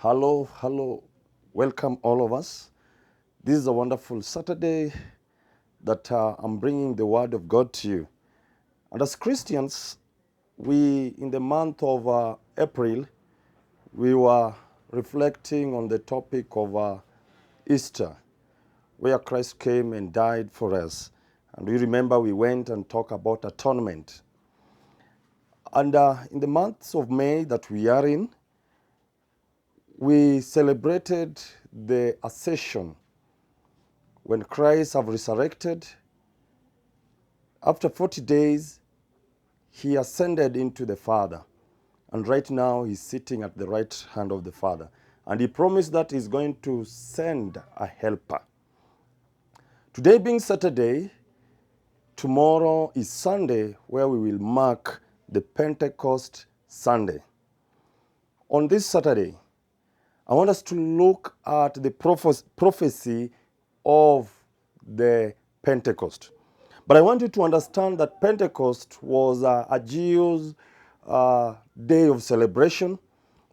Hello, hello. Welcome all of us. This is a wonderful Saturday that I'm bringing the Word of God to you. And as Christians, in the month of April, we were reflecting on the topic of Easter, where Christ came and died for us. And we remember we went and talked about atonement. And in the months of May that we are in, we celebrated the ascension when Christ have resurrected. After 40 days, he ascended into the Father. And right now, he's sitting at the right hand of the Father. And he promised that he's going to send a helper. Today being Saturday, tomorrow is Sunday, where we will mark the Pentecost Sunday. On this Saturday, I want us to look at the prophecy of the Pentecost. But I want you to understand that Pentecost was a Jews' day of celebration.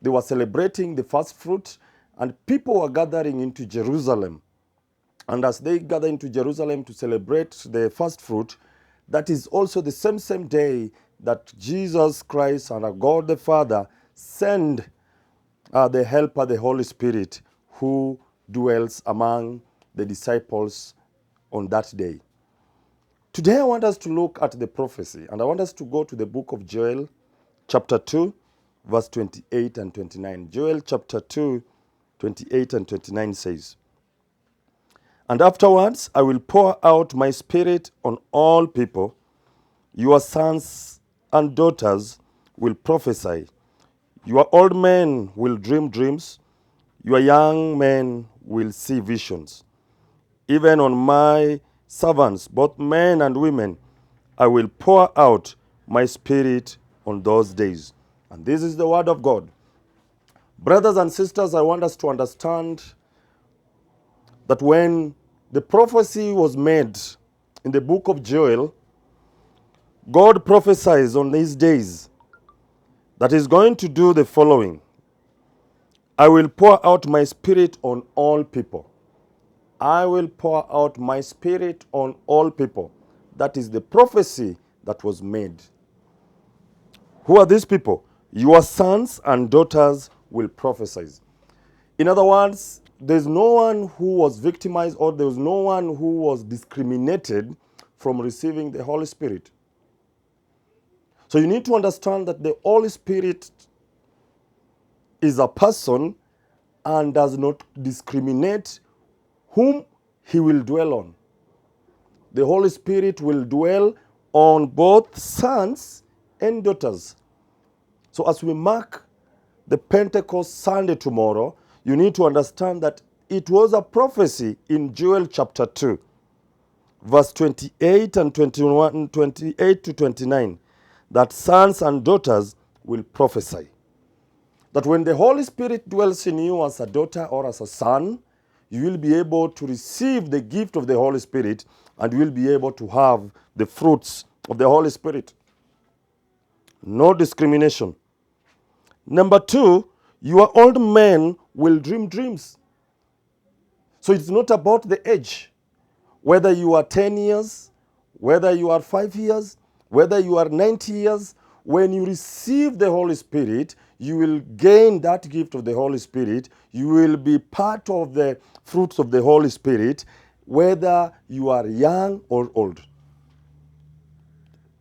They were celebrating the first fruit, and people were gathering into Jerusalem. And as they gather into Jerusalem to celebrate the first fruit, that is also the same day that Jesus Christ and our God the Father send the Helper, the Holy Spirit, who dwells among the disciples on that day. Today I want us to look at the prophecy, and I want us to go to the book of Joel, chapter 2, verse 28 and 29. Joel chapter 2, 28 and 29 says, "And afterwards I will pour out my spirit on all people. Your sons and daughters will prophesy. Your old men will dream dreams. Your young men will see visions. Even on my servants, both men and women, I will pour out my spirit on those days." And this is the word of God. Brothers and sisters, I want us to understand that when the prophecy was made in the book of Joel, God prophesies on these days that he's going to do the following. I will pour out my spirit on all people. I will pour out my spirit on all people. That is the prophecy that was made. Who are these people? Your sons and daughters will prophesy. In other words, there's no one who was victimized, or there's no one who was discriminated from receiving the Holy Spirit. So you need to understand that the Holy Spirit is a person and does not discriminate whom he will dwell on. The Holy Spirit will dwell on both sons and daughters. So as we mark the Pentecost Sunday tomorrow, you need to understand that it was a prophecy in Joel chapter 2, verse 28 and 21, 28 to 29, that sons and daughters will prophesy. That when the Holy Spirit dwells in you as a daughter or as a son, you will be able to receive the gift of the Holy Spirit, and you will be able to have the fruits of the Holy Spirit. No discrimination. Number 2, your old men will dream dreams. So it's not about the age. Whether you are 10 years, whether you are 5 years, whether you are 90 years, when you receive the Holy Spirit, you will gain that gift of the Holy Spirit. You will be part of the fruits of the Holy Spirit, whether you are young or old.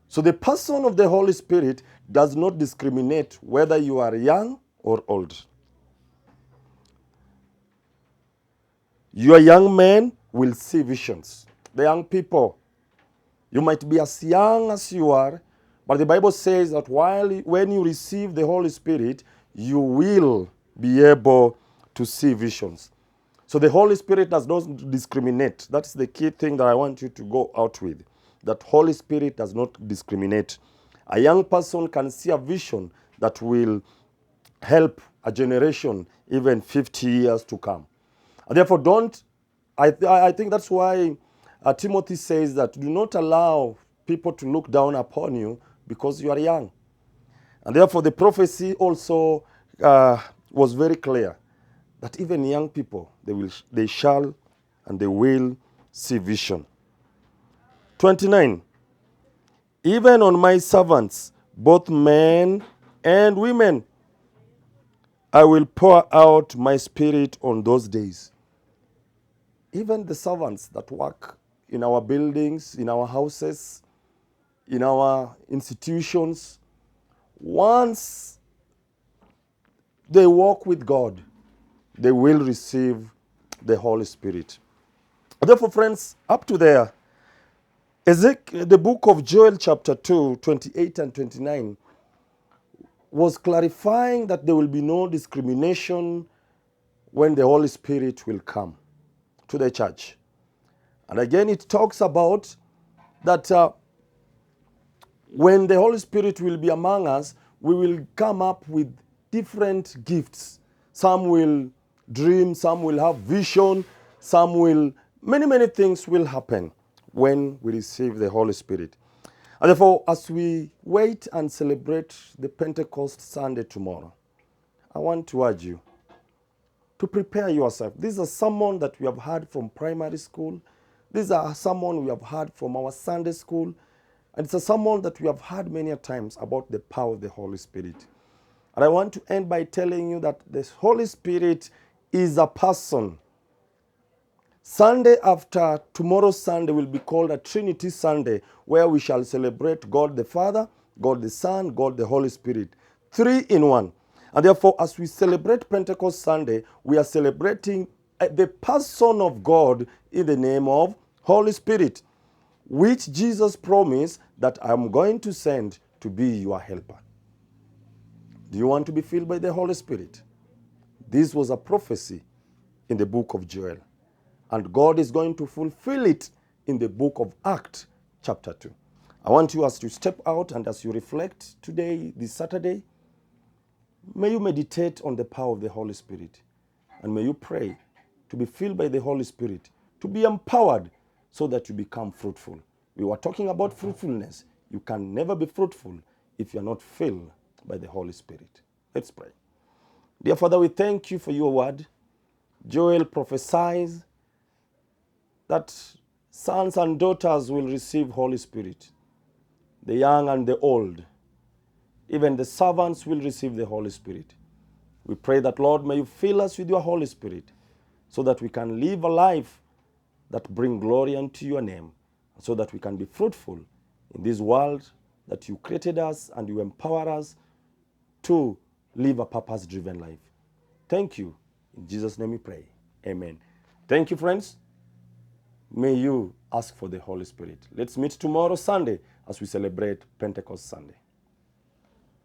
So the person of the Holy Spirit does not discriminate whether you are young or old. Your young men will see visions. The young people, you might be as young as you are, but the Bible says that when you receive the Holy Spirit, you will be able to see visions. So the Holy Spirit does not discriminate. That's the key thing that I want you to go out with. That Holy Spirit does not discriminate. A young person can see a vision that will help a generation even 50 years to come. And therefore, I think that's why Timothy says that do not allow people to look down upon you because you are young. And therefore, the prophecy also was very clear that even young people, they shall and they will see vision. 29. Even on my servants, both men and women, I will pour out my spirit on those days. Even the servants that work in our buildings, in our houses, in our institutions, once they walk with God, they will receive the Holy Spirit. Therefore, friends, up to there, the book of Joel chapter 2, 28 and 29 was clarifying that there will be no discrimination when the Holy Spirit will come to the church. And again, it talks about that when the Holy Spirit will be among us, we will come up with different gifts. Some will dream, some will have vision, many things will happen when we receive the Holy Spirit. And therefore, as we wait and celebrate the Pentecost Sunday tomorrow, I want to urge you to prepare yourself. This is a sermon that we have heard from primary school. This is a sermon we have heard from our Sunday school. And it's a sermon that we have heard many times about the power of the Holy Spirit. And I want to end by telling you that the Holy Spirit is a person. Sunday after tomorrow's Sunday will be called a Trinity Sunday, where we shall celebrate God the Father, God the Son, God the Holy Spirit. 3 in 1. And therefore, as we celebrate Pentecost Sunday, we are celebrating the person of God in the name of Holy Spirit, which Jesus promised that I'm going to send to be your helper. Do you want to be filled by the Holy Spirit? This was a prophecy in the book of Joel. And God is going to fulfill it in the book of Acts chapter 2. I want you, as you step out and as you reflect today, this Saturday, may you meditate on the power of the Holy Spirit. And may you pray to be filled by the Holy Spirit, to be empowered so that you become fruitful. We were talking about fruitfulness. You can never be fruitful if you're not filled by the Holy Spirit. Let's pray. Dear Father, we thank you for your word. Joel prophesies that sons and daughters will receive Holy Spirit. The young and the old, even the servants will receive the Holy Spirit. We pray that, Lord, may you fill us with your Holy Spirit so that we can live a life that brings glory unto your name, so that we can be fruitful in this world that you created us and you empower us to live a purpose-driven life. Thank you. In Jesus' name we pray. Amen. Thank you, friends. May you ask for the Holy Spirit. Let's meet tomorrow Sunday as we celebrate Pentecost Sunday.